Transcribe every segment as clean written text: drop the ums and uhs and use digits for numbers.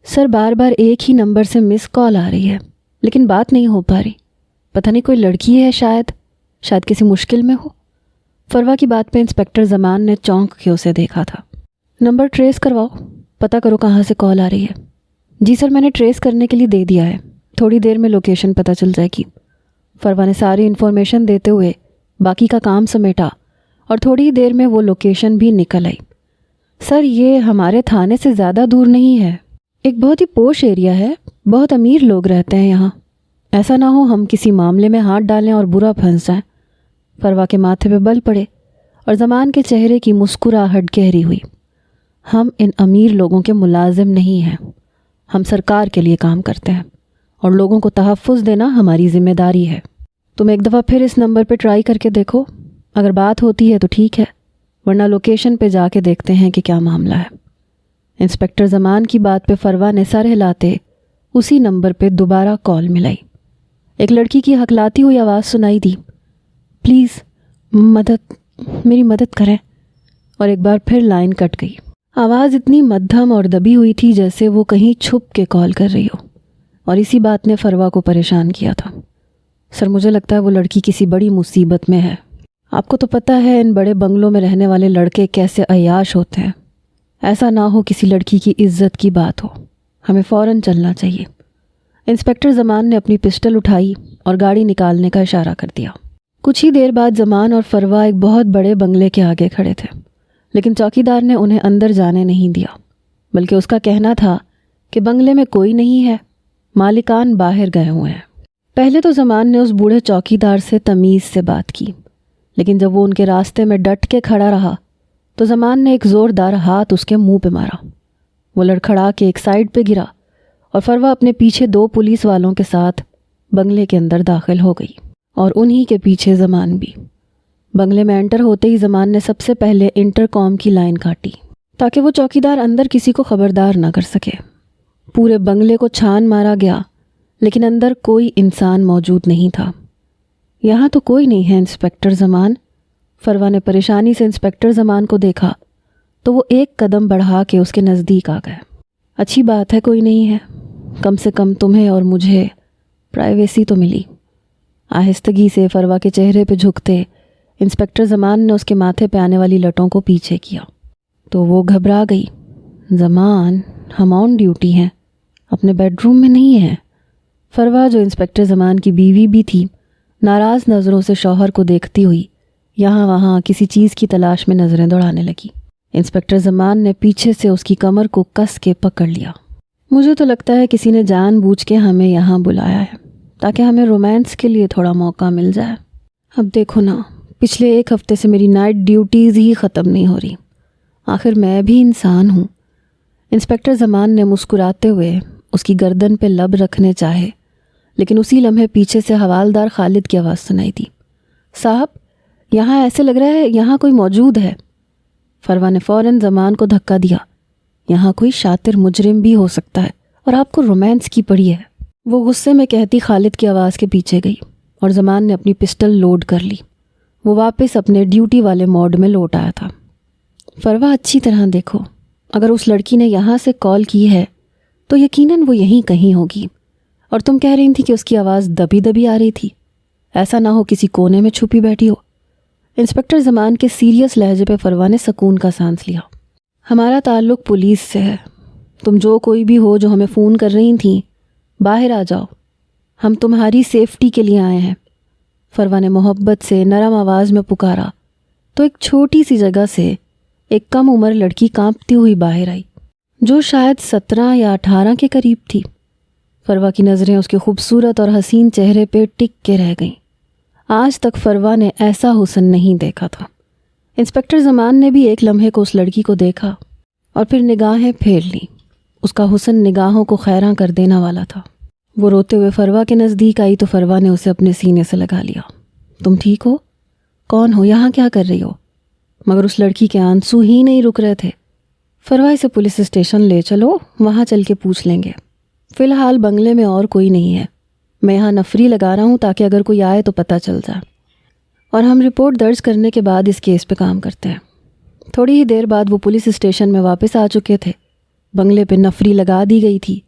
سر بار بار ایک ہی نمبر سے مس کال آ رہی ہے لیکن بات نہیں ہو پا رہی. پتہ نہیں کوئی لڑکی ہے شاید کسی مشکل میں ہو. فروا کی بات پہ انسپکٹر زمان نے چونک کے اسے دیکھا تھا. نمبر ٹریس کرواؤ, پتہ کرو کہاں سے کال آ رہی ہے. جی سر, میں نے ٹریس کرنے کے لیے دے دیا ہے, تھوڑی دیر میں لوکیشن پتہ چل جائے گی. فروا نے ساری انفارمیشن دیتے ہوئے باقی کا کام سمیٹا اور تھوڑی دیر میں وہ لوکیشن بھی نکل آئی. سر یہ ہمارے تھانے سے زیادہ دور نہیں ہے, ایک بہت ہی پوش ایریا ہے, بہت امیر لوگ رہتے ہیں یہاں. ایسا نہ ہو ہم کسی معاملے میں ہاتھ ڈالیں اور برا پھنس جائیں. فروا کے ماتھے پہ بل پڑے اور زمان کے چہرے کی مسکراہٹ گہری ہوئی. ہم ان امیر لوگوں کے ملازم نہیں ہیں, ہم سرکار کے لیے کام کرتے ہیں اور لوگوں کو تحفظ دینا ہماری ذمہ داری ہے. تم ایک دفعہ پھر اس نمبر پہ ٹرائی کر کے دیکھو, اگر بات ہوتی ہے تو ٹھیک ہے, ورنہ لوکیشن پہ جا کے دیکھتے ہیں کہ کیا معاملہ ہے. انسپکٹر زمان کی بات پہ فروا نے سر ہلاتے اسی نمبر پہ دوبارہ کال ملائی. ایک لڑکی کی ہکلاتی ہوئی آواز سنائی دی, پلیز میری مدد کریں. اور ایک بار پھر لائن کٹ گئی. آواز اتنی مدھم اور دبی ہوئی تھی جیسے وہ کہیں چھپ کے کال کر رہی ہو, اور اسی بات نے فروا کو پریشان کیا تھا. سر مجھے لگتا ہے وہ لڑکی کسی بڑی مصیبت میں ہے. آپ کو تو پتہ ہے ان بڑے بنگلوں میں رہنے والے لڑکے کیسے عیاش ہوتے ہیں. ایسا نہ ہو کسی لڑکی کی عزت کی بات ہو, ہمیں فوراً چلنا چاہیے. انسپکٹر زمان نے اپنی پسٹل اٹھائی اور گاڑی نکالنے کا اشارہ کر دیا. کچھ ہی دیر بعد زمان اور فروا ایک بہت بڑے بنگلے کے آگے کھڑے تھے, لیکن چوکیدار نے انہیں اندر جانے نہیں دیا, بلکہ اس کا کہنا تھا کہ بنگلے میں کوئی نہیں ہے, مالکان باہر گئے ہوئے ہیں. پہلے تو زمان نے اس بوڑھے چوکیدار سے تمیز سے بات کی, لیکن جب وہ ان کے راستے میں ڈٹ کے کھڑا رہا تو زمان نے ایک زوردار ہاتھ اس کے منہ پہ مارا. وہ لڑکھڑا کے ایک سائڈ پہ گرا اور فروا اپنے پیچھے 2 پولیس والوں کے ساتھ بنگلے کے اندر داخل ہو گئی, اور انہی کے پیچھے زمان بھی. بنگلے میں انٹر ہوتے ہی زمان نے سب سے پہلے انٹر کام کی لائن کاٹی تاکہ وہ چوکیدار اندر کسی کو خبردار نہ کر سکے. پورے بنگلے کو چھان مارا گیا, لیکن اندر کوئی انسان موجود نہیں تھا. یہاں تو کوئی نہیں ہے انسپکٹر زمان. فروا نے پریشانی سے انسپکٹر زمان کو دیکھا تو وہ ایک قدم بڑھا کے اس کے نزدیک آ گئے. اچھی بات ہے کوئی نہیں ہے, کم سے کم تمہیں اور مجھے پرائیویسی تو ملی. آہستگی سے فروا کے چہرے پہ جھکتے انسپکٹر زمان نے اس کے ماتھے پہ آنے والی لٹوں کو پیچھے کیا تو وہ گھبرا گئی. زمان ہم آن ڈیوٹی ہیں, اپنے بیڈ روم میں نہیں ہیں. فروا جو انسپکٹر زمان کی بیوی بھی تھی ناراض نظروں سے شوہر کو دیکھتی ہوئی یہاں وہاں کسی چیز کی تلاش میں نظریں دوڑانے لگی. انسپکٹر زمان نے پیچھے سے اس کی کمر کو کس کے پکڑ لیا. مجھے تو لگتا ہے کسی نے جان بوجھ کے ہمیں یہاں بلایا ہے تاکہ ہمیں رومانس کے لیے تھوڑا موقع مل جائے. اب دیکھو نا, پچھلے 1 ہفتے سے میری نائٹ ڈیوٹیز ہی ختم نہیں ہو رہی, آخر میں بھی انسان ہوں. انسپکٹر زمان نے مسکراتے ہوئے اس کی گردن پہ لب رکھنے چاہے, لیکن اسی لمحے پیچھے سے حوالدار خالد کی آواز سنائی دی, صاحب یہاں ایسے لگ رہا ہے یہاں کوئی موجود ہے. فروا نے فوراً زمان کو دھکا دیا. یہاں کوئی شاطر مجرم بھی ہو سکتا ہے اور آپ کو رومانس کی پڑی ہے. وہ غصے میں کہتی خالد کی آواز کے پیچھے گئی اور زمان نے اپنی پسٹل لوڈ کر لی. وہ واپس اپنے ڈیوٹی والے موڈ میں لوٹ آیا تھا. فروا اچھی طرح دیکھو, اگر اس لڑکی نے یہاں سے کال کی ہے تو یقیناً وہ یہیں کہیں ہوگی, اور تم کہہ رہی تھی کہ اس کی آواز دبی دبی آ رہی تھی. ایسا نہ ہو کسی کونے میں چھپی بیٹھی ہو. انسپکٹر زمان کے سیریس لہجے پہ فروا نے سکون کا سانس لیا. ہمارا تعلق پولیس سے ہے, تم جو کوئی بھی ہو جو ہمیں فون کر رہی تھیں باہر آ جاؤ, ہم تمہاری سیفٹی کے لیے آئے ہیں. فروا نے محبت سے نرم آواز میں پکارا تو ایک چھوٹی سی جگہ سے ایک کم عمر لڑکی کانپتی ہوئی باہر آئی جو شاید 17 یا 18 کے قریب تھی. فروا کی نظریں اس کے خوبصورت اور حسین چہرے پہ ٹک کے رہ گئیں. آج تک فروا نے ایسا حسن نہیں دیکھا تھا. انسپکٹر زمان نے بھی ایک لمحے کو اس لڑکی کو دیکھا اور پھر نگاہیں پھیر لیں. اس کا حسن نگاہوں کو خیراں کر دینا والا تھا. وہ روتے ہوئے فروا کے نزدیک آئی تو فروا نے اسے اپنے سینے سے لگا لیا. تم ٹھیک ہو؟ کون ہو؟ یہاں کیا کر رہی ہو؟ مگر اس لڑکی کے آنسو ہی نہیں رک رہے تھے. فروا اسے پولیس اسٹیشن لے چلو, وہاں چل کے پوچھ لیں گے. فی الحال بنگلے میں اور کوئی نہیں ہے, میں یہاں نفری لگا رہا ہوں تاکہ اگر کوئی آئے تو پتہ چل جائے, اور ہم رپورٹ درج کرنے کے بعد اس کیس پہ کام کرتے ہیں. تھوڑی ہی دیر بعد وہ پولیس اسٹیشن میں واپس آ چکے تھے بنگلے پہ نفری لگا دی گئی تھی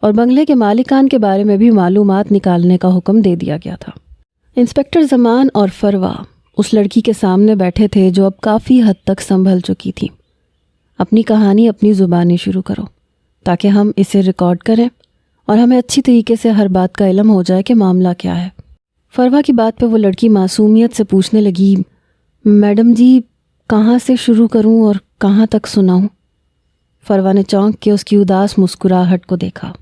اور بنگلے کے مالکان کے بارے میں بھی معلومات نکالنے کا حکم دے دیا گیا تھا۔ انسپکٹر زمان اور فروا اس لڑکی کے سامنے بیٹھے تھے جو اب کافی حد تک سنبھل چکی تھی۔ اپنی کہانی اپنی زبانی شروع کرو تاکہ ہم اسے ریکارڈ کریں اور ہمیں اچھی طریقے سے ہر بات کا علم ہو جائے کہ معاملہ کیا ہے۔ فروا کی بات پہ وہ لڑکی معصومیت سے پوچھنے لگی، میڈم جی کہاں سے شروع کروں اور کہاں تک سناؤں؟ فروا نے چونک کے اس کی اداس مسکراہٹ کو دیکھا۔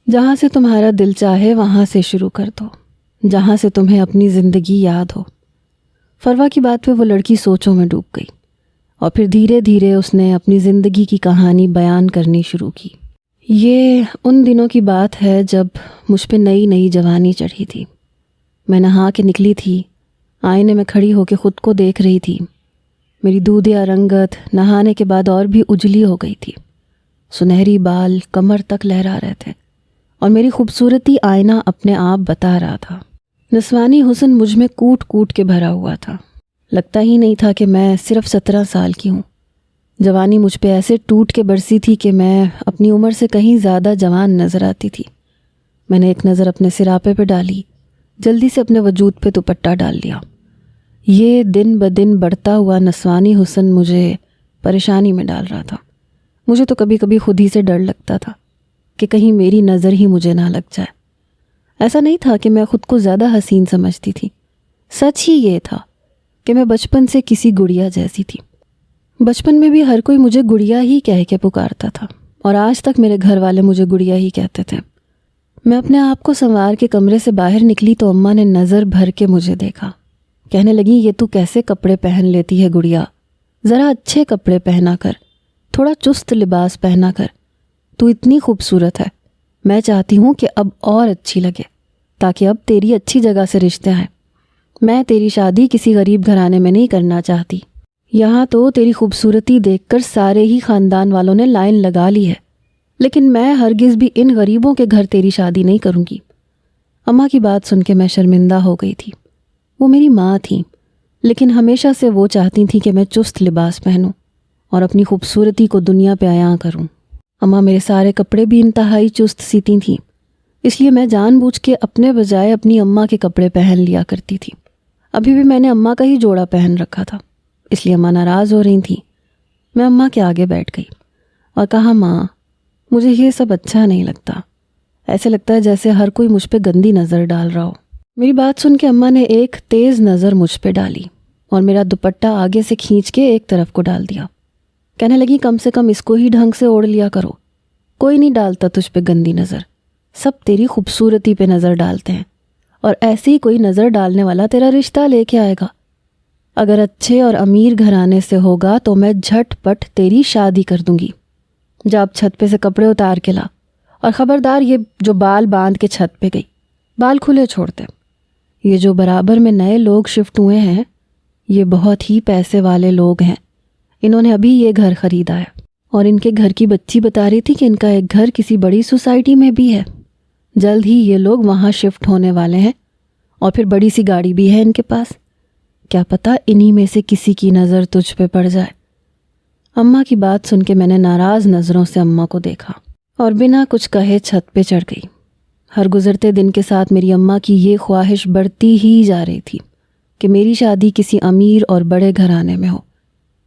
جہاں سے تمہارا دل چاہے وہاں سے شروع کر دو، جہاں سے تمہیں اپنی زندگی یاد ہو۔ فروا کی بات پہ وہ لڑکی سوچوں میں ڈوب گئی اور پھر دھیرے دھیرے اس نے اپنی زندگی کی کہانی بیان کرنی شروع کی۔ یہ ان دنوں کی بات ہے جب مجھ پہ نئی نئی جوانی چڑھی تھی۔ میں نہا کے نکلی تھی، آئینے میں کھڑی ہو کے خود کو دیکھ رہی تھی۔ میری دودھیا رنگت نہانے کے بعد اور بھی اجلی ہو گئی تھی، سنہری بال کمر تک لہرا رہے تھے اور میری خوبصورتی آئینہ اپنے آپ بتا رہا تھا۔ نسوانی حسن مجھ میں کوٹ کوٹ کے بھرا ہوا تھا۔ لگتا ہی نہیں تھا کہ میں صرف 17 سال کی ہوں۔ جوانی مجھ پہ ایسے ٹوٹ کے برسی تھی کہ میں اپنی عمر سے کہیں زیادہ جوان نظر آتی تھی۔ میں نے ایک نظر اپنے سراپے پہ ڈالی، جلدی سے اپنے وجود پہ دوپٹہ ڈال لیا۔ یہ دن بدن بڑھتا ہوا نسوانی حسن مجھے پریشانی میں ڈال رہا تھا۔ مجھے تو کبھی کبھی خود ہی سے ڈر لگتا تھا کہ کہیں میری نظر ہی مجھے نہ لگ جائے۔ ایسا نہیں تھا کہ میں خود کو زیادہ حسین سمجھتی تھی، سچ ہی یہ تھا کہ میں بچپن سے کسی گڑیا جیسی تھی۔ بچپن میں بھی ہر کوئی مجھے گڑیا ہی کہہ کے پکارتا تھا اور آج تک میرے گھر والے مجھے گڑیا ہی کہتے تھے۔ میں اپنے آپ کو سنوار کے کمرے سے باہر نکلی تو اماں نے نظر بھر کے مجھے دیکھا۔ کہنے لگی، یہ تو کیسے کپڑے پہن لیتی ہے گڑیا، ذرا اچھے کپڑے پہنا کر، تھوڑا چست لباس پہنا کر، تو اتنی خوبصورت ہے، میں چاہتی ہوں کہ اب اور اچھی لگے تاکہ اب تیری اچھی جگہ سے رشتے آئیں۔ میں تیری شادی کسی غریب گھرانے میں نہیں کرنا چاہتی۔ یہاں تو تیری خوبصورتی دیکھ کر سارے ہی خاندان والوں نے لائن لگا لی ہے، لیکن میں ہرگز بھی ان غریبوں کے گھر تیری شادی نہیں کروں گی۔ اماں کی بات سن کے میں شرمندہ ہو گئی تھی۔ وہ میری ماں تھیں، لیکن ہمیشہ سے وہ چاہتی تھیں کہ میں چست لباس پہنوں اور اپنی خوبصورتی کو دنیا پہ عیاں کروں۔ اماں میرے سارے کپڑے بھی انتہائی چست سیتی تھیں، اس لیے میں جان بوجھ کے اپنے بجائے اپنی اماں کے کپڑے پہن لیا کرتی تھی۔ ابھی بھی میں نے اماں کا ہی جوڑا پہن رکھا تھا، اس لیے اماں ناراض ہو رہی تھیں۔ میں اماں کے آگے بیٹھ گئی اور کہا، ماں مجھے یہ سب اچھا نہیں لگتا، ایسے لگتا ہے جیسے ہر کوئی مجھ پہ گندی نظر ڈال رہا ہو۔ میری بات سن کے اماں نے ایک تیز نظر مجھ پہ ڈالی اور میرا دوپٹہ آگے سے کھینچ کے ایک طرف کو ڈال دیا۔ کہنے لگی، کم سے کم اس کو ہی ڈھنگ سے اوڑھ لیا کرو، کوئی نہیں ڈالتا تجھ پہ گندی نظر، سب تیری خوبصورتی پہ نظر ڈالتے ہیں، اور ایسے ہی کوئی نظر ڈالنے والا تیرا رشتہ لے کے آئے گا۔ اگر اچھے اور امیر گھرانے سے ہوگا تو میں جھٹ پٹ تیری شادی کر دوں گی۔ جا اب چھت پہ سے کپڑے اتار کے لا، اور خبردار یہ جو بال باندھ کے چھت پہ گئی، بال کھلے چھوڑتے۔ یہ جو برابر میں نئے لوگ شفٹ ہوئے ہیں، یہ بہت ہی پیسے والے لوگ ہیں، انہوں نے ابھی یہ گھر خریدا ہے، اور ان کے گھر کی بچی بتا رہی تھی کہ ان کا ایک گھر کسی بڑی سوسائٹی میں بھی ہے، جلد ہی یہ لوگ وہاں شفٹ ہونے والے ہیں، اور پھر بڑی سی گاڑی بھی ہے ان کے پاس، کیا پتہ انہی میں سے کسی کی نظر تجھ پہ پڑ جائے۔ اماں کی بات سن کے میں نے ناراض نظروں سے اماں کو دیکھا اور بنا کچھ کہے چھت پہ چڑھ گئی۔ ہر گزرتے دن کے ساتھ میری اماں کی یہ خواہش بڑھتی ہی جا رہی تھی کہ میری شادی کسی امیر اور بڑے گھرانے میں ہو۔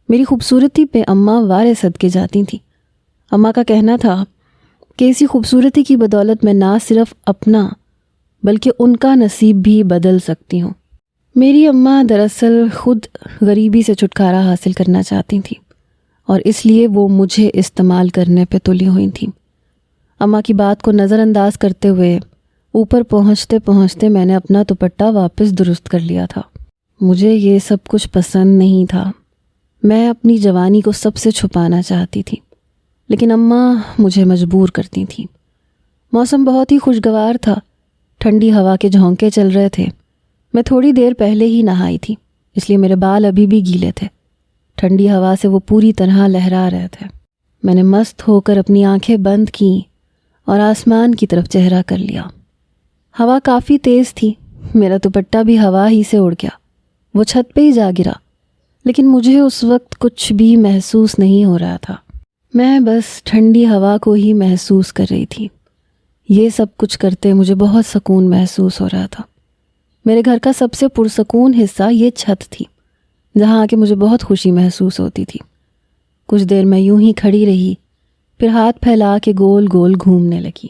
میری خوبصورتی پہ اماں وارے صدقے جاتی تھیں۔ اماں کا کہنا تھا کہ اسی خوبصورتی کی بدولت میں نہ صرف اپنا بلکہ ان کا نصیب بھی بدل سکتی ہوں۔ میری اماں دراصل خود غریبی سے چھٹکارا حاصل کرنا چاہتی تھیں، اور اس لیے وہ مجھے استعمال کرنے پہ تلی ہوئی تھیں۔ اماں کی بات کو نظر انداز کرتے ہوئے اوپر پہنچتے پہنچتے میں نے اپنا دوپٹہ واپس درست کر لیا تھا۔ مجھے یہ سب کچھ پسند نہیں تھا۔ میں اپنی جوانی کو سب سے چھپانا چاہتی تھی، لیکن اماں مجھے مجبور کرتی تھیں۔ موسم بہت ہی خوشگوار تھا، ٹھنڈی ہوا کے جھونکے چل رہے تھے۔ میں تھوڑی دیر پہلے ہی نہائی تھی، اس لیے میرے بال ابھی بھی گیلے تھے۔ ٹھنڈی ہوا سے وہ پوری طرح لہرا رہے تھے۔ میں نے مست ہو کر اپنی آنکھیں بند کیں اور آسمان کی طرف چہرہ کر لیا۔ ہوا کافی تیز تھی، میرا دوپٹہ بھی ہوا ہی سے اڑ گیا، وہ چھت پہ ہی جا گرا، لیکن مجھے اس وقت کچھ بھی محسوس نہیں ہو رہا تھا۔ میں بس ٹھنڈی ہوا کو ہی محسوس کر رہی تھی۔ یہ سب کچھ کرتے مجھے بہت سکون محسوس ہو رہا تھا۔ میرے گھر کا سب سے پرسکون حصہ یہ چھت تھی، جہاں آ کے مجھے بہت خوشی محسوس ہوتی تھی۔ کچھ دیر میں یوں ہی کھڑی رہی، پھر ہاتھ پھیلا کے گول گول گھومنے لگی،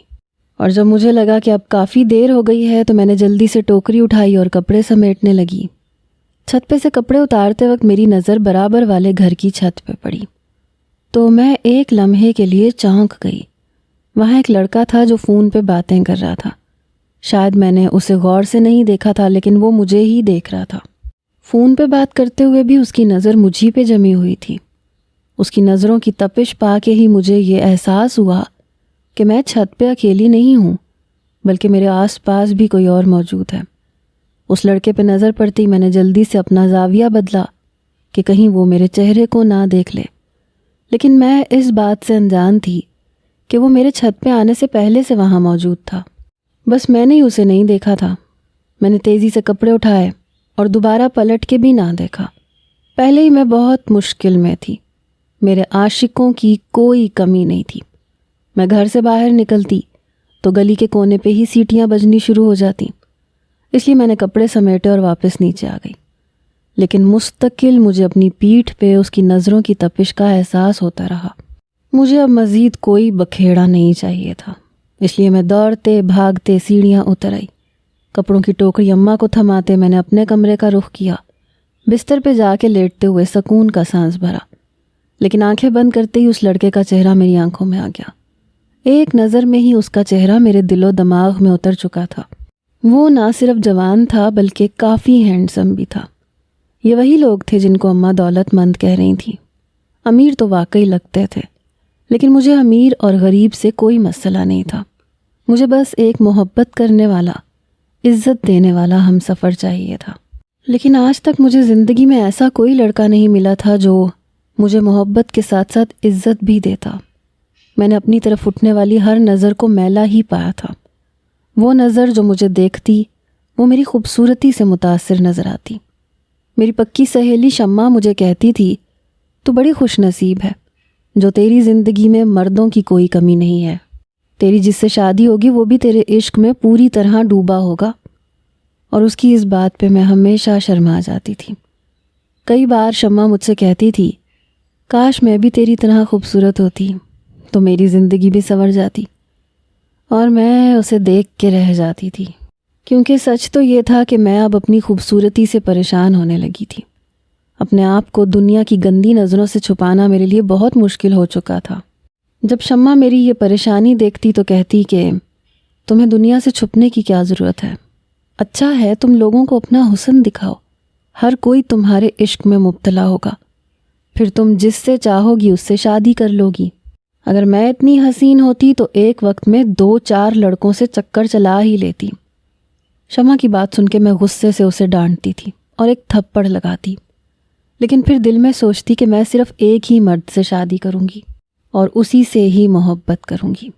اور جب مجھے لگا کہ اب کافی دیر ہو گئی ہے تو میں نے جلدی سے ٹوکری اٹھائی اور کپڑے سمیٹنے لگی۔ چھت پہ سے کپڑے اتارتے وقت میری نظر برابر والے گھر کی چھت پہ پڑی، تو میں ایک لمحے کے لیے چونک گئی۔ وہاں ایک لڑکا تھا جو فون پہ باتیں کر رہا تھا۔ شاید میں نے اسے غور سے نہیں دیکھا تھا، لیکن وہ مجھے ہی دیکھ رہا تھا۔ فون پہ بات کرتے ہوئے بھی اس کی نظر مجھی پہ جمی ہوئی تھی۔ اس کی نظروں کی تپش پا کے ہی مجھے یہ احساس ہوا کہ میں چھت پہ اکیلی نہیں ہوں، بلکہ میرے آس پاس بھی کوئی اور موجود ہے۔ اس لڑکے پہ نظر پڑتی میں نے جلدی سے اپنا زاویہ بدلا کہ کہیں وہ میرے چہرے کو نہ دیکھ لے، لیکن میں اس بات سے انجان تھی کہ وہ میرے چھت پہ آنے سے پہلے سے وہاں موجود تھا، بس میں نے اسے نہیں دیکھا تھا۔ میں نے تیزی سے کپڑے اٹھائے اور دوبارہ پلٹ کے بھی نہ دیکھا۔ پہلے ہی میں بہت مشکل میں تھی، میرے عاشقوں کی کوئی کمی نہیں تھی۔ میں گھر سے باہر نکلتی تو گلی کے کونے پہ ہی سیٹیاں بجنی شروع ہو جاتی، اس لیے میں نے کپڑے سمیٹے اور واپس نیچے آ گئی۔ لیکن مستقل مجھے اپنی پیٹھ پہ اس کی نظروں کی تپش کا احساس ہوتا رہا۔ مجھے اب مزید کوئی بکھیڑا نہیں چاہیے تھا، اس لیے میں دوڑتے بھاگتے سیڑھیاں اتر آئی۔ کپڑوں کی ٹوکری اماں کو تھماتے میں نے اپنے کمرے کا رخ کیا۔ بستر پہ جا کے لیٹتے ہوئے سکون کا سانس بھرا، لیکن آنکھیں بند کرتے ہی اس لڑکے کا چہرہ میری آنکھوں میں آ گیا۔ ایک نظر میں ہی اس کا چہرہ میرے دل و دماغ میں اتر چکا تھا۔ وہ نہ صرف جوان تھا بلکہ کافی ہینڈسم بھی تھا۔ یہ وہی لوگ تھے جن کو اماں دولت مند کہہ رہی تھیں۔ امیر تو واقعی لگتے تھے، لیکن مجھے امیر اور غریب سے کوئی مسئلہ نہیں تھا۔ مجھے بس ایک محبت کرنے والا، عزت دینے والا ہم سفر چاہیے تھا۔ لیکن آج تک مجھے زندگی میں ایسا کوئی لڑکا نہیں ملا تھا جو مجھے محبت کے ساتھ ساتھ عزت بھی دیتا۔ میں نے اپنی طرف اٹھنے والی ہر نظر کو میلا ہی پایا تھا۔ وہ نظر جو مجھے دیکھتی وہ میری خوبصورتی سے متاثر نظر آتی۔ میری پکی سہیلی شمع مجھے کہتی تھی، تو بڑی خوش نصیب ہے جو تیری زندگی میں مردوں کی کوئی کمی نہیں ہے، تیری جس سے شادی ہوگی وہ بھی تیرے عشق میں پوری طرح ڈوبا ہوگا۔ اور اس کی اس بات پہ میں ہمیشہ شرما جاتی تھی۔ کئی بار شمع مجھ سے کہتی تھی، کاش میں بھی تیری طرح خوبصورت ہوتی تو میری زندگی بھی سنور جاتی، اور میں اسے دیکھ کے رہ جاتی تھی، کیونکہ سچ تو یہ تھا کہ میں اب اپنی خوبصورتی سے پریشان ہونے لگی تھی۔ اپنے آپ کو دنیا کی گندی نظروں سے چھپانا میرے لیے بہت مشکل ہو چکا تھا۔ جب شمع میری یہ پریشانی دیکھتی تو کہتی کہ تمہیں دنیا سے چھپنے کی کیا ضرورت ہے، اچھا ہے تم لوگوں کو اپنا حسن دکھاؤ، ہر کوئی تمہارے عشق میں مبتلا ہوگا، پھر تم جس سے چاہو گی اس سے شادی کر لو گی۔ اگر میں اتنی حسین ہوتی تو ایک وقت میں 2-4 لڑکوں سے چکر چلا ہی لیتی۔ شمع کی بات سن کے میں غصے سے اسے ڈانٹتی تھی اور ایک تھپڑ لگاتی، لیکن پھر دل میں سوچتی کہ میں صرف ایک ہی مرد سے شادی کروں گی اور اسی سے ہی محبت کروں گی۔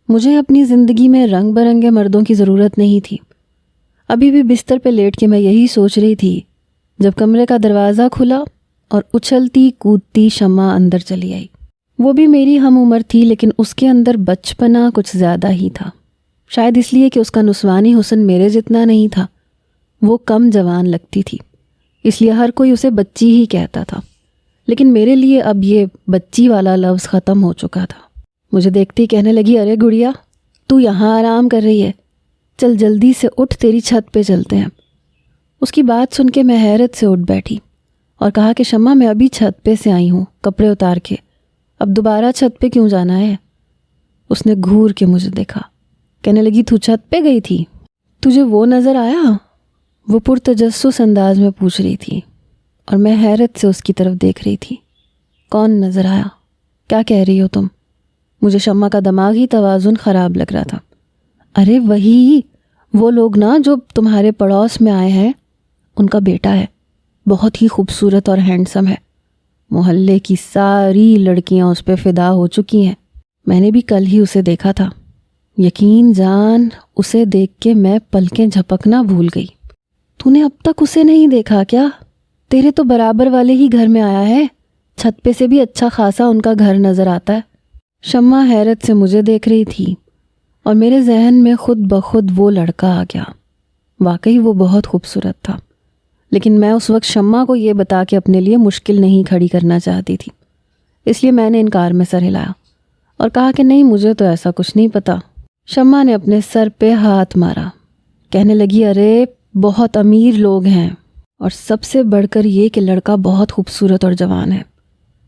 مجھے اپنی زندگی میں رنگ برنگے مردوں کی ضرورت نہیں تھی۔ ابھی بھی بستر پہ لیٹ کے میں یہی سوچ رہی تھی جب کمرے کا دروازہ کھلا اور اچھلتی کودتی شمع اندر چلی آئی۔ وہ بھی میری ہم عمر تھی، لیکن اس کے اندر بچپنا کچھ زیادہ ہی تھا، شاید اس لیے کہ اس کا نسوانی حسن میرے جتنا نہیں تھا۔ وہ کم جوان لگتی تھی، اس لیے ہر کوئی اسے بچی ہی کہتا تھا، لیکن میرے لیے اب یہ بچی والا لفظ ختم ہو چکا تھا۔ مجھے دیکھتی کہنے لگی، ارے گڑیا، تو یہاں آرام کر رہی ہے، چل جلدی سے اٹھ، تیری چھت پہ چلتے ہیں۔ اس کی بات سن کے میں حیرت سے اٹھ بیٹھی اور کہا کہ شمع میں ابھی چھت پہ سے آئی ہوں کپڑے اتار کے، اب دوبارہ چھت پہ کیوں جانا ہے؟ اس نے گھور کے مجھے دیکھا، کہنے لگی، تو چھت پہ گئی تھی، تجھے وہ نظر آیا؟ وہ پرتجسس انداز میں پوچھ رہی تھی اور میں حیرت سے اس کی طرف دیکھ رہی تھی۔ کون نظر آیا؟ کیا کہہ رہی ہو تم؟ مجھے شمع کا دماغی توازن خراب لگ رہا تھا۔ ارے وہی وہ لوگ نا جو تمہارے پڑوس میں آئے ہیں، ان کا بیٹا ہے، بہت ہی خوبصورت اور ہینڈسم ہے، محلے کی ساری لڑکیاں اس پہ فدا ہو چکی ہیں، میں نے بھی کل ہی اسے دیکھا تھا۔ یقین جان، اسے دیکھ کے میں پلکیں جھپکنا بھول گئی۔ تو نے اب تک اسے نہیں دیکھا کیا؟ تیرے تو برابر والے ہی گھر میں آیا ہے، چھت پہ سے بھی اچھا خاصا ان کا گھر نظر آتا ہے۔ شمع حیرت سے مجھے دیکھ رہی تھی اور میرے ذہن میں خود بخود وہ لڑکا آ گیا۔ واقعی وہ بہت خوبصورت تھا، لیکن میں اس وقت شمع کو یہ بتا کے اپنے لیے مشکل نہیں کھڑی کرنا چاہتی تھی، اس لیے میں نے انکار میں سر ہلایا اور کہا کہ نہیں، مجھے تو ایسا کچھ نہیں پتا۔ شمع نے اپنے سر پہ ہاتھ مارا، کہنے لگی ارے بہت امیر لوگ ہیں، اور سب سے بڑھ کر یہ کہ لڑکا بہت خوبصورت اور جوان ہے۔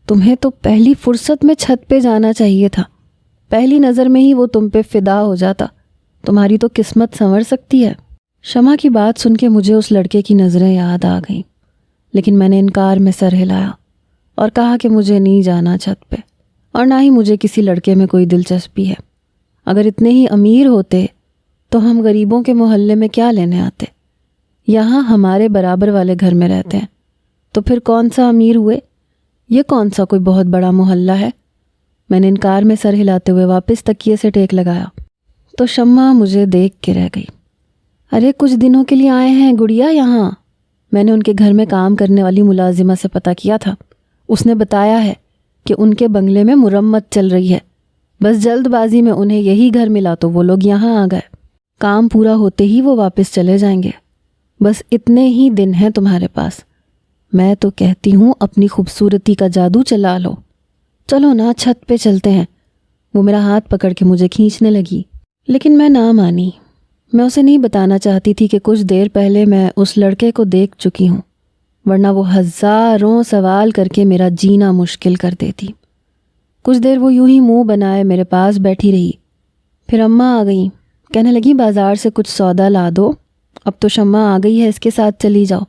تمہیں تو پہلی فرصت میں چھت پہ جانا چاہیے تھا، پہلی نظر میں ہی وہ تم پہ فدا ہو جاتا، تمہاری تو قسمت سنور سکتی ہے۔ شمع کی بات سن کے مجھے اس لڑکے کی نظریں یاد آ گئیں، لیکن میں نے انکار میں سر ہلایا اور کہا کہ مجھے نہیں جانا چھت پہ، اور نہ ہی مجھے کسی لڑکے میں کوئی دلچسپی ہے۔ اگر اتنے ہی امیر ہوتے تو ہم غریبوں کے محلے میں کیا لینے آتے؟ یہاں ہمارے برابر والے گھر میں رہتے ہیں، تو پھر کون سا امیر ہوئے؟ یہ کون سا کوئی بہت بڑا محلہ ہے؟ میں نے انکار میں سر ہلاتے ہوئے واپس تکیے سے ٹیک لگایا تو شمع مجھے دیکھ کے رہ گئی۔ ارے کچھ دنوں کے لیے آئے ہیں گڑیا یہاں؟ میں نے ان کے گھر میں کام کرنے والی ملازمہ سے پتہ کیا تھا، اس نے بتایا ہے کہ ان کے بنگلے میں مرمت چل رہی ہے، بس جلد بازی میں انہیں یہی گھر ملا تو وہ لوگ یہاں آ گئے، کام پورا ہوتے ہی وہ واپس چلے جائیں گے، بس اتنے ہی دن ہیں تمہارے پاس۔ میں تو کہتی ہوں اپنی خوبصورتی کا جادو چلا لو، چلو نا چھت پہ چلتے ہیں۔ وہ میرا ہاتھ پکڑ کے مجھے کھینچنے لگی، لیکن میں نہ مانی۔ میں اسے نہیں بتانا چاہتی تھی کہ کچھ دیر پہلے میں اس لڑکے کو دیکھ چکی ہوں، ورنہ وہ ہزاروں سوال کر کے میرا جینا مشکل کر دیتی۔ کچھ دیر وہ یوں ہی منہ بنائے میرے پاس بیٹھی رہی، پھر اماں آ گئیں، کہنے لگی بازار سے کچھ سودا لا دو، اب تو شمع آ گئی ہے، اس کے ساتھ چلی جاؤ۔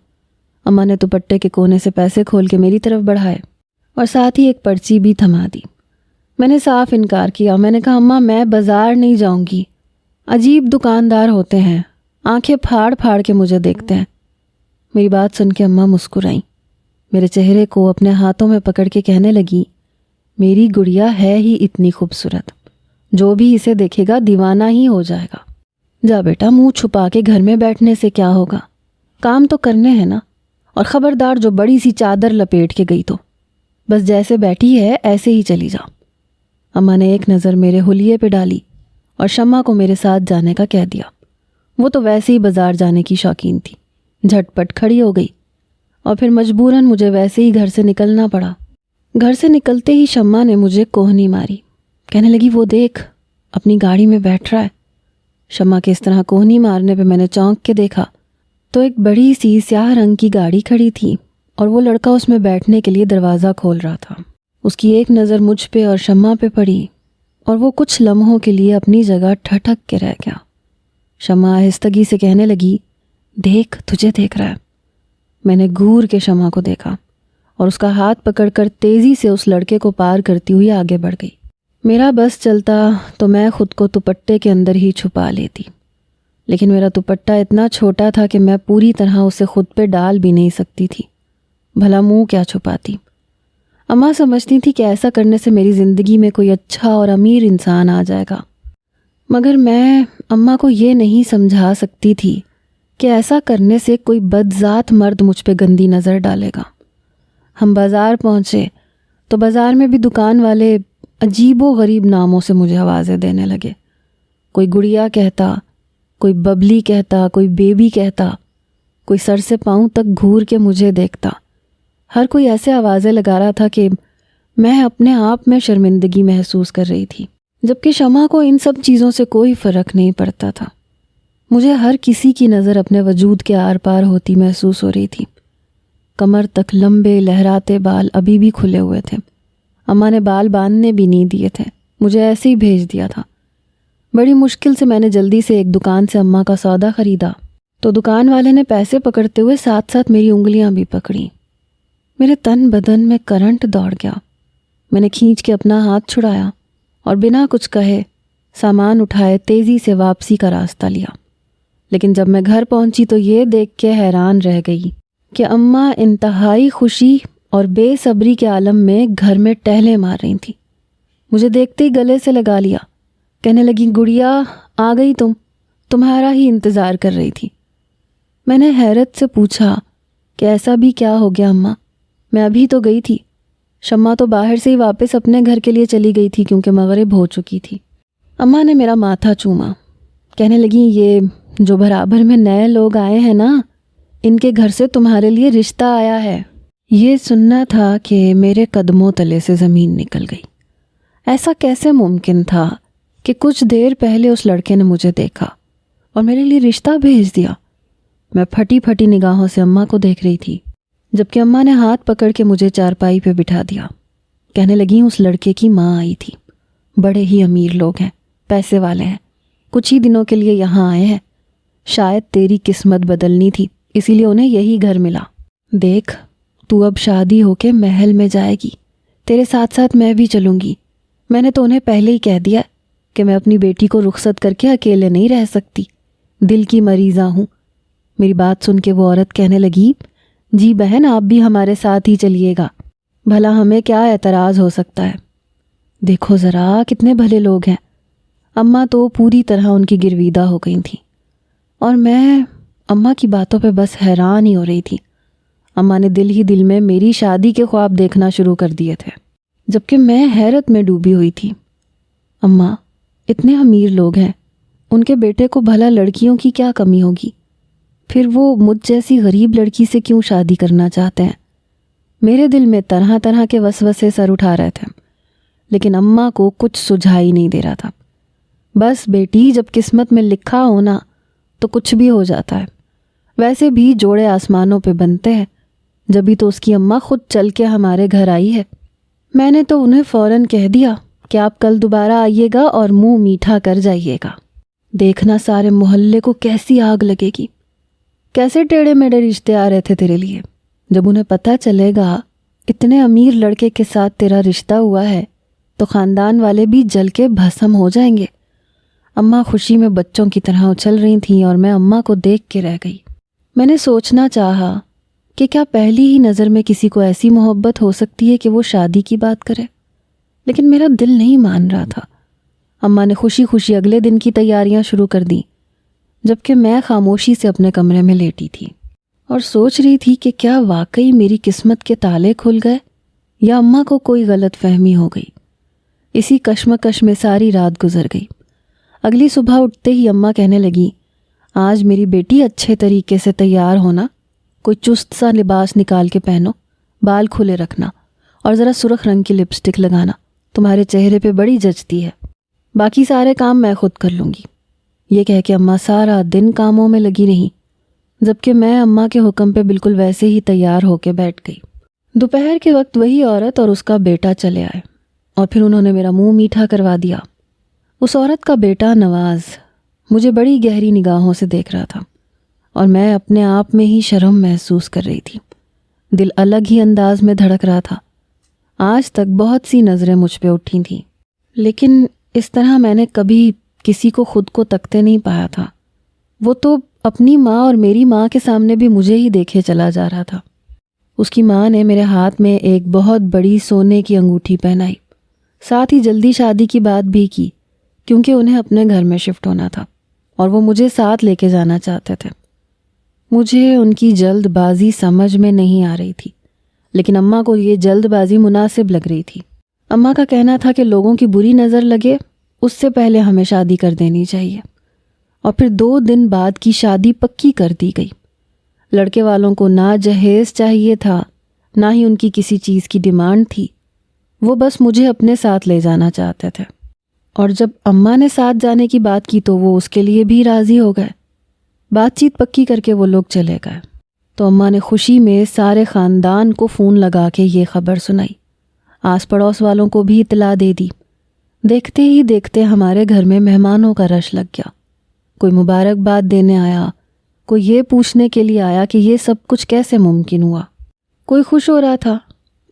اماں نے دوپٹے کے کونے سے پیسے کھول کے میری طرف بڑھائے اور ساتھ ہی ایک پرچی بھی تھما دی۔ میں نے صاف انکار کیا، میں نے کہا اماں میں بازار نہیں جاؤں گی، عجیب دکاندار ہوتے ہیں، آنکھیں پھاڑ پھاڑ کے مجھے دیکھتے ہیں۔ میری بات سن کے اماں مسکرائیں، میرے چہرے کو اپنے ہاتھوں میں پکڑ کے کہنے لگی میری گڑیا ہے ہی اتنی خوبصورت، جو بھی اسے دیکھے گا دیوانہ ہی ہو جائے گا۔ جا بیٹا، منہ چھپا کے گھر میں بیٹھنے سے کیا ہوگا، کام تو کرنے ہیں نا، اور خبردار جو بڑی سی چادر لپیٹ کے گئی تو بس جیسے بیٹھی ہے ایسے ہی چلی جا۔ اماں نے ایک نظر میرے حلیے پہ ڈالی اور شمع کو میرے ساتھ جانے کا کہہ دیا۔ وہ تو ویسے ہی بازار جانے کی شوقین تھی، جھٹ پٹ کھڑی ہو گئی اور پھر مجبوراً مجھے ویسے ہی گھر سے نکلنا پڑا۔ گھر سے نکلتے ہی شمع نے مجھے کوہنی ماری، کہنے لگی وہ دیکھ اپنی گاڑی میں بیٹھ رہا ہے۔ شمع کے اس طرح کوہنی مارنے پہ میں نے چونک کے دیکھا تو ایک بڑی سی سیاہ رنگ کی گاڑی کھڑی تھی اور وہ لڑکا اس میں بیٹھنے کے لیے دروازہ کھول رہا تھا۔ اس کی ایک نظر مجھ پہ اور شمع پہ پڑی اور وہ کچھ لمحوں کے لیے اپنی جگہ ٹھٹک کے رہ گیا۔ شمع آہستگی سے کہنے لگی دیکھ تجھے دیکھ رہا ہے۔ میں نے گھور کے شمع کو دیکھا اور اس کا ہاتھ پکڑ کر تیزی سے اس لڑکے کو پار کرتی ہوئی آگے بڑھ گئی۔ میرا بس چلتا تو میں خود کو دوپٹے کے اندر ہی چھپا لیتی، لیکن میرا دوپٹہ اتنا چھوٹا تھا کہ میں پوری طرح اسے خود پہ ڈال بھی نہیں سکتی تھی، بھلا منہ کیا چھپاتی۔ اماں سمجھتی تھی کہ ایسا کرنے سے میری زندگی میں کوئی اچھا اور امیر انسان آ جائے گا، مگر میں اماں کو یہ نہیں سمجھا سکتی تھی کہ ایسا کرنے سے کوئی بدذات مرد مجھ پہ گندی نظر ڈالے گا۔ ہم بازار پہنچے تو بازار میں بھی دکان والے عجیب و غریب ناموں سے مجھے آوازیں دینے لگے، کوئی گڑیا کہتا، کوئی ببلی کہتا، کوئی بیبی کہتا، کوئی سر سے پاؤں تک گھور کے مجھے دیکھتا۔ ہر کوئی ایسے آوازیں لگا رہا تھا کہ میں اپنے آپ میں شرمندگی محسوس کر رہی تھی، جبکہ شمع کو ان سب چیزوں سے کوئی فرق نہیں پڑتا تھا۔ مجھے ہر کسی کی نظر اپنے وجود کے آر پار ہوتی محسوس ہو رہی تھی۔ کمر تک لمبے لہراتے بال ابھی بھی کھلے ہوئے تھے، اماں نے بال باندھنے بھی نہیں دیے تھے، مجھے ایسے ہی بھیج دیا تھا۔ بڑی مشکل سے میں نے جلدی سے ایک دکان سے اماں کا سودا خریدا تو دکان والے نے پیسے پکڑتے ہوئے ساتھ ساتھ میری انگلیاں بھی پکڑیں۔ میرے تن بدن میں کرنٹ دوڑ گیا۔ میں نے کھینچ کے اپنا ہاتھ چھڑایا اور بنا کچھ کہے سامان اٹھائے تیزی سے واپسی کا راستہ لیا، لیکن جب میں گھر پہنچی تو یہ دیکھ کے حیران رہ گئی کہ اماں انتہائی خوشی اور بے صبری کے عالم میں گھر میں ٹہلے مار رہی تھیں۔ مجھے دیکھتے ہی گلے سے لگا لیا، کہنے لگی گڑیا آ گئی، تمہارا ہی انتظار کر رہی تھی۔ میں نے حیرت سے پوچھا کہ ایسا بھی کیا ہو گیا اماں، میں ابھی تو گئی تھی۔ شمع تو باہر سے ہی واپس اپنے گھر کے لیے چلی گئی تھی کیونکہ مغرب ہو چکی تھی۔ اماں نے میرا ماتھا چوما، کہنے لگیں یہ جو برابر میں نئے لوگ آئے ہیں نا، ان کے گھر سے تمہارے لیے رشتہ آیا ہے۔ یہ سننا تھا کہ میرے قدموں تلے سے زمین نکل گئی۔ ایسا کیسے ممکن تھا کہ کچھ دیر پہلے اس لڑکے نے مجھے دیکھا اور میرے لیے رشتہ بھیج دیا؟ میں پھٹی پھٹی نگاہوں سے اماں کو دیکھ رہی تھی، جبکہ اماں نے ہاتھ پکڑ کے مجھے چارپائی پہ بٹھا دیا۔ کہنے لگیں اس لڑکے کی ماں آئی تھی، بڑے ہی امیر لوگ ہیں، پیسے والے ہیں، کچھ ہی دنوں کے لیے یہاں آئے ہیں، شاید تیری قسمت بدلنی تھی اسی لیے انہیں یہی گھر ملا۔ دیکھ تو اب شادی ہو کے محل میں جائے گی، تیرے ساتھ ساتھ میں بھی چلوں گی۔ میں نے تو انہیں پہلے ہی کہہ دیا کہ میں اپنی بیٹی کو رخصت کر کے اکیلے نہیں رہ سکتی، دل کی مریضہ ہوں۔ میری بات سن کے وہ عورت کہنے لگی، جی بہن آپ بھی ہمارے ساتھ ہی چلیے گا، بھلا ہمیں کیا اعتراض ہو سکتا ہے؟ دیکھو ذرا کتنے بھلے لوگ ہیں۔ اماں تو پوری طرح ان کی گرویدہ ہو گئی تھیں اور میں اماں کی باتوں پہ بس حیران ہی ہو رہی تھی۔ اماں نے دل ہی دل میں میری شادی کے خواب دیکھنا شروع کر دیے تھے، جبکہ میں حیرت میں ڈوبی ہوئی تھی۔ اماں اتنے امیر لوگ ہیں، ان کے بیٹے کو بھلا لڑکیوں کی کیا کمی ہوگی؟ پھر وہ مجھ جیسی غریب لڑکی سے کیوں شادی کرنا چاہتے ہیں؟ میرے دل میں طرح طرح کے وسوسے سر اٹھا رہے تھے، لیکن اماں کو کچھ سجھائی نہیں دے رہا تھا۔ بس بیٹی جب قسمت میں لکھا ہونا تو کچھ بھی ہو جاتا ہے، ویسے بھی جوڑے آسمانوں پہ بنتے ہیں، جبھی تو اس کی اماں خود چل کے ہمارے گھر آئی ہے۔ میں نے تو انہیں فوراً کہہ دیا کہ آپ کل دوبارہ آئیے گا اور منہ میٹھا کر جائیے گا، دیکھنا سارے محلے کو کیسی آگ لگے گی، کیسے ٹیڑے میڑے رشتے آ رہے تھے تیرے لیے۔ جب انہیں پتہ چلے گا اتنے امیر لڑکے کے ساتھ تیرا رشتہ ہوا ہے تو خاندان والے بھی جل کے بھسم ہو جائیں گے۔ اماں خوشی میں بچوں کی طرح اچھل رہی تھیں اور میں اماں کو دیکھ کے رہ گئی۔ میں نے سوچنا چاہا کہ کیا پہلی ہی نظر میں کسی کو ایسی محبت ہو سکتی ہے کہ وہ شادی کی بات کرے، لیکن میرا دل نہیں مان رہا تھا۔ اماں نے خوشی خوشی اگلے دن کی تیاریاں شروع کر دیں، جبکہ میں خاموشی سے اپنے کمرے میں لیٹی تھی اور سوچ رہی تھی کہ کیا واقعی میری قسمت کے تالے کھل گئے یا اماں کو کوئی غلط فہمی ہو گئی۔ اسی کشمکش میں ساری رات گزر گئی۔ اگلی صبح اٹھتے ہی اماں کہنے لگی، آج میری بیٹی اچھے طریقے سے تیار ہونا، کوئی چست سا لباس نکال کے پہنو، بال کھلے رکھنا اور ذرا سرخ رنگ کی لپسٹک لگانا، تمہارے چہرے پہ بڑی جچتی ہے، باقی سارے کام میں خود کر لوں گی۔ یہ کہہ کے اماں سارا دن کاموں میں لگی رہیں، جبکہ میں اماں کے حکم پہ بالکل ویسے ہی تیار ہو کے بیٹھ گئی۔ دوپہر کے وقت وہی عورت اور اس کا بیٹا چلے آئے اور پھر انہوں نے میرا منہ میٹھا کروا دیا۔ اس عورت کا بیٹا نواز مجھے بڑی گہری نگاہوں سے دیکھ رہا تھا اور میں اپنے آپ میں ہی شرم محسوس کر رہی تھی۔ دل الگ ہی انداز میں دھڑک رہا تھا۔ آج تک بہت سی نظریں مجھ پہ اٹھی تھیں، لیکن اس طرح میں نے کبھی کسی کو خود کو تکتے نہیں پایا تھا۔ وہ تو اپنی ماں اور میری ماں کے سامنے بھی مجھے ہی دیکھے چلا جا رہا تھا۔ اس کی ماں نے میرے ہاتھ میں ایک بہت بڑی سونے کی انگوٹھی پہنائی، ساتھ ہی جلدی شادی کی بات بھی کی کیونکہ انہیں اپنے گھر میں شفٹ ہونا تھا اور وہ مجھے ساتھ لے کے جانا چاہتے تھے۔ مجھے ان کی جلد بازی سمجھ میں نہیں آ رہی تھی، لیکن اماں کو یہ جلد بازی مناسب لگ رہی تھی۔ اماں کا کہنا تھا کہ لوگوں کی بری نظر لگے اس سے پہلے ہمیں شادی کر دینی چاہیے، اور پھر 2 دن بعد کی شادی پکی کر دی گئی۔ لڑکے والوں کو نہ جہیز چاہیے تھا، نہ ہی ان کی کسی چیز کی ڈیمانڈ تھی، وہ بس مجھے اپنے ساتھ لے جانا چاہتے تھے۔ اور جب اماں نے ساتھ جانے کی بات کی تو وہ اس کے لیے بھی راضی ہو گئے۔ بات چیت پکی کر کے وہ لوگ چلے گئے تو اماں نے خوشی میں سارے خاندان کو فون لگا کے یہ خبر سنائی، آس پڑوس والوں کو بھی اطلاع دے دی۔ دیکھتے ہی دیکھتے ہمارے گھر میں مہمانوں کا رش لگ گیا۔ کوئی مبارکباد دینے آیا، کوئی یہ پوچھنے کے لیے آیا کہ یہ سب کچھ کیسے ممکن ہوا۔ کوئی خوش ہو رہا تھا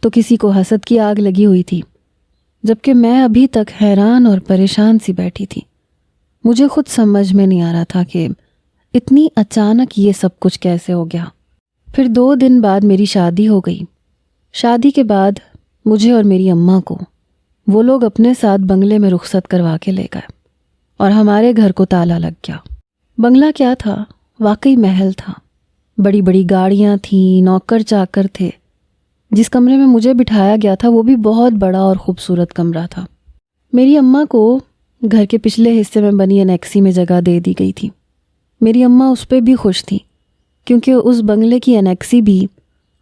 تو کسی کو حسد کی آگ لگی ہوئی تھی، جبکہ میں ابھی تک حیران اور پریشان سی بیٹھی تھی۔ مجھے خود سمجھ میں نہیں آ رہا تھا کہ اتنی اچانک یہ سب کچھ کیسے ہو گیا۔ پھر 2 دن بعد میری شادی ہو گئی۔ شادی کے بعد مجھے اور میری اماں کو وہ لوگ اپنے ساتھ بنگلے میں رخصت کروا کے لے گئے اور ہمارے گھر کو تالا لگ گیا۔ بنگلہ کیا تھا، واقعی محل تھا۔ بڑی بڑی گاڑیاں تھیں، نوکر چاکر تھے، جس کمرے میں مجھے بٹھایا گیا تھا وہ بھی بہت بڑا اور خوبصورت کمرہ تھا۔ میری اماں کو گھر کے پچھلے حصے میں بنی انیکسی میں جگہ دے دی گئی تھی۔ میری اماں اس پہ بھی خوش تھیں کیونکہ اس بنگلے کی انیکسی بھی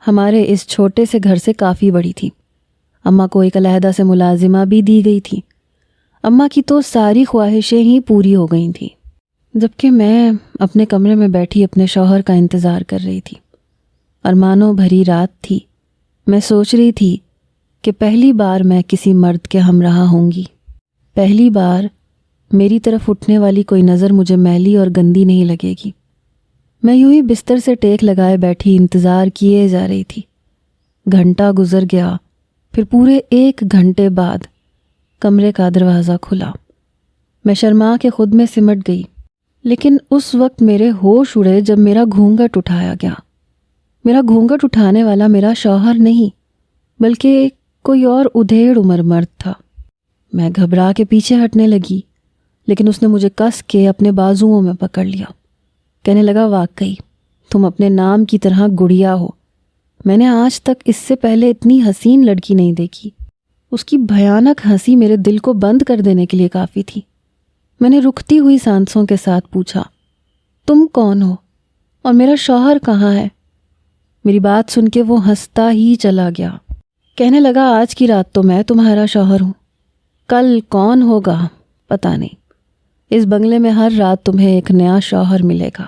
ہمارے اس چھوٹے سے گھر سے کافی بڑی تھی۔ اماں کو ایک علیحدہ سے ملازمہ بھی دی گئی تھی۔ اماں کی تو ساری خواہشیں ہی پوری ہو گئی تھیں، جبکہ میں اپنے کمرے میں بیٹھی اپنے شوہر کا انتظار کر رہی تھی۔ ارمانوں بھری رات تھی۔ میں سوچ رہی تھی کہ پہلی بار میں کسی مرد کے ہمراہ ہوں گی، پہلی بار میری طرف اٹھنے والی کوئی نظر مجھے میلی اور گندی نہیں لگے گی۔ میں یوں ہی بستر سے ٹیک لگائے بیٹھی انتظار کیے جا رہی تھی۔ گھنٹہ گزر گیا، پھر پورے 1 گھنٹے بعد کمرے کا دروازہ کھلا۔ میں شرما کے خود میں سمٹ گئی، لیکن اس وقت میرے ہوش اڑے جب میرا گھونگھٹ اٹھایا گیا۔ میرا گھونگھٹ اٹھانے والا میرا شوہر نہیں بلکہ کوئی اور ادھیڑ عمر مرد تھا۔ میں گھبرا کے پیچھے ہٹنے لگی، لیکن اس نے مجھے کس کے اپنے بازوؤں میں پکڑ لیا۔ کہنے لگا، واقعی تم اپنے نام کی طرح گڑیا ہو۔ میں نے آج تک اس سے پہلے اتنی حسین لڑکی نہیں دیکھی۔ اس کی بھیانک ہنسی میرے دل کو بند کر دینے کے لیے کافی تھی۔ میں نے رکتی ہوئی سانسوں کے ساتھ پوچھا، تم کون ہو اور میرا شوہر کہاں ہے؟ میری بات سن کے وہ ہنستا ہی چلا گیا۔ کہنے لگا، آج کی رات تو میں تمہارا شوہر ہوں، کل کون ہوگا پتہ نہیں۔ اس بنگلے میں ہر رات تمہیں ایک نیا شوہر ملے گا،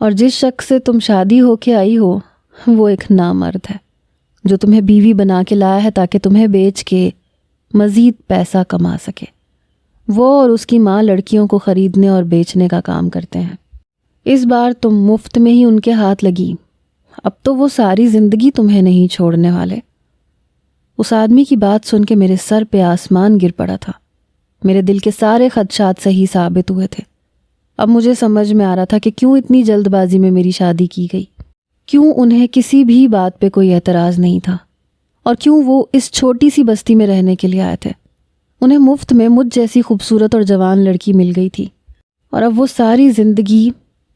اور جس شخص سے تم شادی ہو کے آئی ہو وہ ایک نامرد ہے جو تمہیں بیوی بنا کے لایا ہے تاکہ تمہیں بیچ کے مزید پیسہ کما سکے۔ وہ اور اس کی ماں لڑکیوں کو خریدنے اور بیچنے کا کام کرتے ہیں۔ اس بار تم مفت میں ہی ان کے ہاتھ لگی، اب تو وہ ساری زندگی تمہیں نہیں چھوڑنے والے۔ اس آدمی کی بات سن کے میرے سر پہ آسمان گر پڑا تھا۔ میرے دل کے سارے خدشات صحیح ثابت ہوئے تھے۔ اب مجھے سمجھ میں آ رہا تھا کہ کیوں اتنی جلد بازی میں میری شادی کی گئی، کیوں انہیں کسی بھی بات پہ کوئی اعتراض نہیں تھا، اور کیوں وہ اس چھوٹی سی بستی میں رہنے کے لیے آئے تھے۔ انہیں مفت میں مجھ جیسی خوبصورت اور جوان لڑکی مل گئی تھی، اور اب وہ ساری زندگی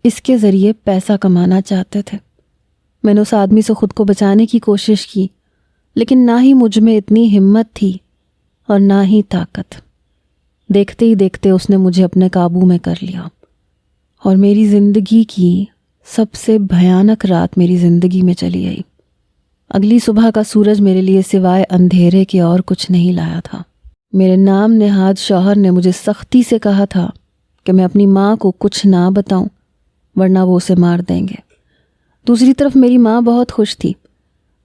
اس کے ذریعے پیسہ کمانا چاہتے تھے۔ میں نے اس آدمی سے خود کو بچانے کی کوشش کی، لیکن نہ ہی مجھ میں اتنی ہمت تھی اور نہ ہی طاقت۔ دیکھتے ہی دیکھتے اس نے مجھے اپنے قابو میں کر لیا، اور میری زندگی کی سب سے بھیانک رات میری زندگی میں چلی آئی۔ اگلی صبح کا سورج میرے لیے سوائے اندھیرے کے اور کچھ نہیں لایا تھا۔ میرے نام نہاد شوہر نے مجھے سختی سے کہا تھا کہ میں اپنی ماں کو کچھ نہ بتاؤں ورنہ وہ اسے مار دیں گے۔ دوسری طرف میری ماں بہت خوش تھی،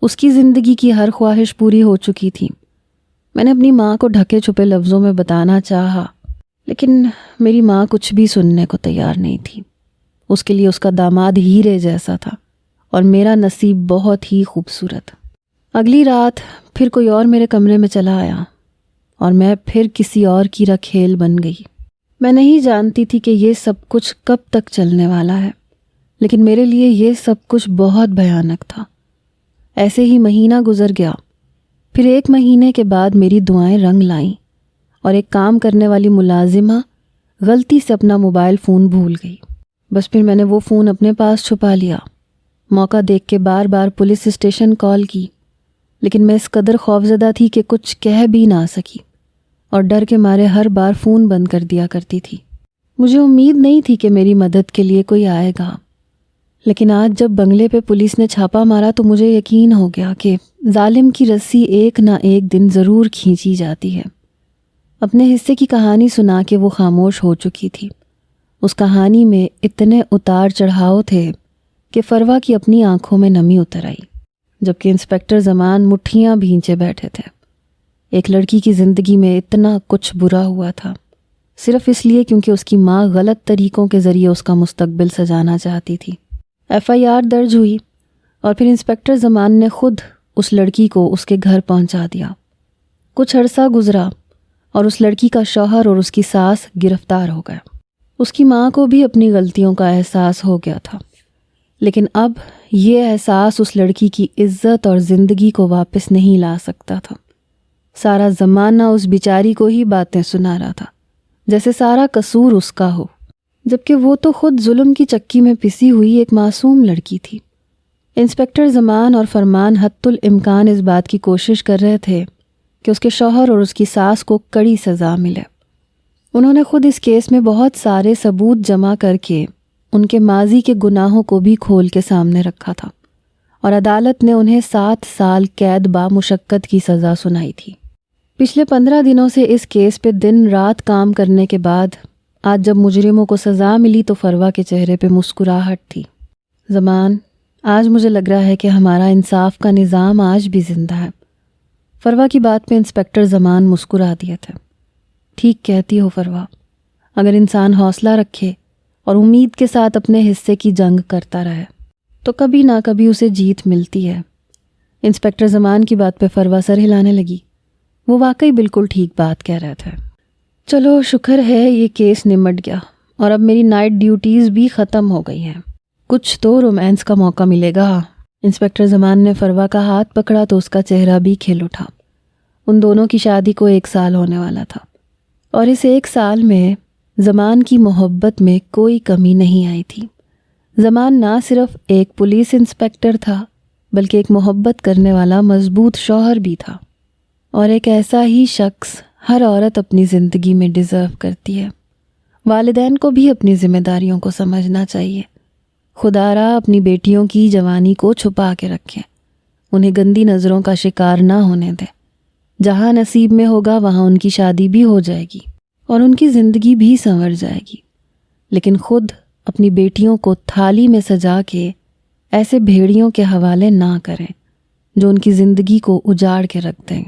اس کی زندگی کی ہر خواہش پوری ہو چکی تھی۔ میں نے اپنی ماں کو ڈھکے چھپے لفظوں میں بتانا چاہا، لیکن میری ماں کچھ بھی سننے کو تیار نہیں تھی۔ اس کے لیے اس کا داماد ہیرے جیسا تھا، اور میرا نصیب بہت ہی خوبصورت۔ اگلی رات پھر کوئی اور میرے کمرے میں چلا آیا، اور میں پھر کسی اور کی رکھیل بن گئی۔ میں نہیں جانتی تھی کہ یہ سب کچھ کب تک چلنے والا ہے، لیکن میرے لیے یہ سب کچھ بہت بھیانک تھا۔ ایسے ہی مہینہ گزر گیا، پھر 1 مہینے کے بعد میری دعائیں رنگ لائیں، اور ایک کام کرنے والی ملازمہ غلطی سے اپنا موبائل فون بھول گئی۔ بس پھر میں نے وہ فون اپنے پاس چھپا لیا۔ موقع دیکھ کے بار بار پولیس اسٹیشن کال کی، لیکن میں اس قدر خوفزدہ تھی کہ کچھ کہہ بھی نہ سکی، اور ڈر کے مارے ہر بار فون بند کر دیا کرتی تھی۔ مجھے امید نہیں تھی کہ میری مدد کے لیے کوئی آئے گا، لیکن آج جب بنگلے پہ پولیس نے چھاپا مارا تو مجھے یقین ہو گیا کہ ظالم کی رسی ایک نہ ایک دن ضرور کھینچی جاتی ہے۔ اپنے حصے کی کہانی سنا کے وہ خاموش ہو چکی تھی۔ اس کہانی میں اتنے اتار چڑھاؤ تھے کہ فروا کی اپنی آنکھوں میں نمی اتر آئی، جبکہ انسپکٹر زمان مٹھیاں بھینچے بیٹھے تھے۔ ایک لڑکی کی زندگی میں اتنا کچھ برا ہوا تھا، صرف اس لیے کیونکہ اس کی ماں غلط طریقوں کے ذریعے اس کا مستقبل سجانا چاہتی تھی۔ FIR درج ہوئی، اور پھر انسپکٹر زمان نے خود اس لڑکی کو اس کے گھر پہنچا دیا۔ کچھ عرصہ گزرا اور اس لڑکی کا شوہر اور اس کی ساس گرفتار ہو گئے۔ اس کی ماں کو بھی اپنی غلطیوں کا احساس ہو گیا تھا، لیکن اب یہ احساس اس لڑکی کی عزت اور زندگی کو واپس نہیں لا سکتا تھا۔ سارا زمانہ اس بیچاری کو ہی باتیں سنا رہا تھا، جیسے سارا قصور اس کا ہو، جبکہ وہ تو خود ظلم کی چکی میں پسی ہوئی ایک معصوم لڑکی تھی۔ انسپکٹر زمان اور فرمان حتی الامکان اس بات کی کوشش کر رہے تھے کہ اس کے شوہر اور اس کی ساس کو کڑی سزا ملے۔ انہوں نے خود اس کیس میں بہت سارے ثبوت جمع کر کے ان کے ماضی کے گناہوں کو بھی کھول کے سامنے رکھا تھا، اور عدالت نے انہیں 7 سال قید بامشقت کی سزا سنائی تھی۔ پچھلے 15 دنوں سے اس کیس پہ دن رات کام کرنے کے بعد آج جب مجرموں کو سزا ملی تو فروا کے چہرے پہ مسکراہٹ تھی۔ زمان، آج مجھے لگ رہا ہے کہ ہمارا انصاف کا نظام آج بھی زندہ ہے۔ فروا کی بات پہ انسپکٹر زمان مسکرا دیا تھا۔ ٹھیک کہتی ہو فروا، اگر انسان حوصلہ رکھے اور امید کے ساتھ اپنے حصے کی جنگ کرتا رہے تو کبھی نہ کبھی اسے جیت ملتی ہے۔ انسپکٹر زمان کی بات پہ فروا سر ہلانے لگی۔ وہ واقعی بالکل ٹھیک بات کہہ رہا تھا۔ چلو شکر ہے یہ کیس نمٹ گیا اور اب میری نائٹ ڈیوٹیز بھی ختم ہو گئی ہیں، کچھ تو رومانس کا موقع ملے گا۔ انسپکٹر زمان نے فروا کا ہاتھ پکڑا تو اس کا چہرہ بھی کھل اٹھا۔ ان دونوں کی شادی کو 1 سال ہونے والا تھا، اور اس 1 سال میں زمان کی محبت میں کوئی کمی نہیں آئی تھی۔ زمان نہ صرف ایک پولیس انسپکٹر تھا بلکہ ایک محبت کرنے والا مضبوط شوہر بھی تھا، اور ایک ایسا ہی شخص ہر عورت اپنی زندگی میں ڈیزرو کرتی ہے۔ والدین کو بھی اپنی ذمہ داریوں کو سمجھنا چاہیے۔ خدا را اپنی بیٹیوں کی جوانی کو چھپا کے رکھیں، انہیں گندی نظروں کا شکار نہ ہونے دیں۔ جہاں نصیب میں ہوگا وہاں ان کی شادی بھی ہو جائے گی اور ان کی زندگی بھی سنور جائے گی، لیکن خود اپنی بیٹیوں کو تھالی میں سجا کے ایسے بھیڑیوں کے حوالے نہ کریں جو ان کی زندگی کو اجاڑ کے رکھ دیں۔